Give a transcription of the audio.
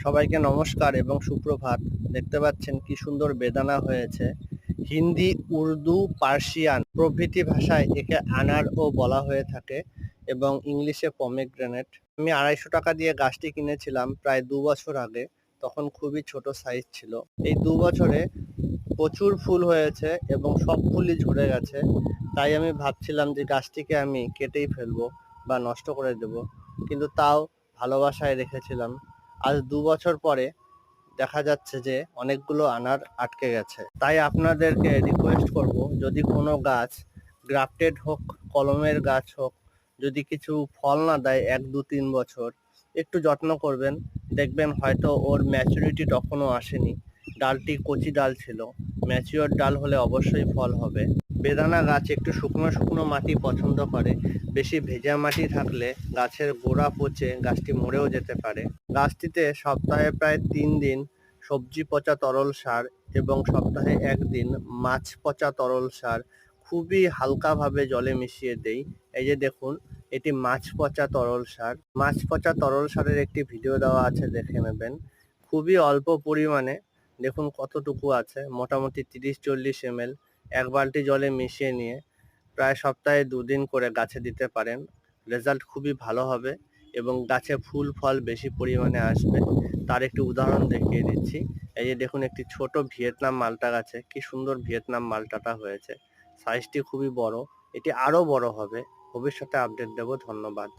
সবাইকে নমস্কার এবং সুপ্রভাত। দেখতে পাচ্ছেন কি সুন্দর বেদানা হয়েছে। হিন্দি, উর্দু, পার্সিয়ান প্রভৃতি ভাষায় একে আনারও বলা হয়ে থাকে এবং ইংলিশে পমেগ্রেনেট। আমি 250 টাকা দিয়ে গাছটি কিনেছিলাম প্রায় 2 বছর আগে। তখন খুবই ছোট সাইজ ছিল। এই 2 বছরে প্রচুর ফুল হয়েছে এবং সব ফুলই ঝরে গেছে। তাই আমি ভাবছিলাম যে গাছটিকে আমি কেটেই ফেলবো বা নষ্ট করে দেব, কিন্তু তাও ভালোবাসায় রেখেছিলাম। আজ 2 বছর পরে দেখা যাচ্ছে যে অনেকগুলো আনার আটকে গেছে। তাই আপনাদেরকে রিকোয়েস্ট করব, যদি কোনো গাছ গ্রাফটেড হোক, কলমের গাছ হোক, যদি কিছু ফল না দেয় 1, 2, 3 বছর, একটু যত্ন করবেন। দেখবেন হয়তো ওর ম্যাচুরিটি তখনও আসেনি, ডালটি কচি ডাল ছিল। ম্যাচিওর ডাল হলে অবশ্যই ফল হবে। বেদানা গাছ একটু শুকনো শুকনো মাটি পছন্দ করে। বেশি ভেজা মাটি থাকলে গাছের গোড়া পচে গাছটি মরেও যেতে পারে। গাছটিতে সপ্তাহে প্রায় 3 দিন সবজি পচা তরল সার এবং সপ্তাহে 1 দিন মাছ পচা তরল সার খুবই হালকাভাবে জলে মিশিয়ে দেই। এই যে দেখুন, এটি মাছ পচা তরল সার। মাছ পচা তরল সারের একটি ভিডিও দেওয়া আছে, দেখে নেবেন। খুবই অল্প পরিমাণে, দেখুন কতটুকু আছে, মোটামুটি 30-40 ml। 1 বালতি জলে মিশিয়ে নিয়ে প্রায় সপ্তাহে 2 দিন করে গাছে দিতে পারেন। রেজাল্ট খুবই ভালো হবে এবং গাছে ফুল ফল বেশি পরিমাণে আসবে। তার একটি উদাহরণ দেখিয়ে দিচ্ছি। এই যে দেখুন, একটি ছোট ভিয়েতনাম মালটা গাছে কি সুন্দর ভিয়েতনাম মালটাটা হয়েছে। সাইজটি খুবই বড়। এটি আরো বড় হবে। ভবিষ্যতে আপডেট দেব। ধন্যবাদ।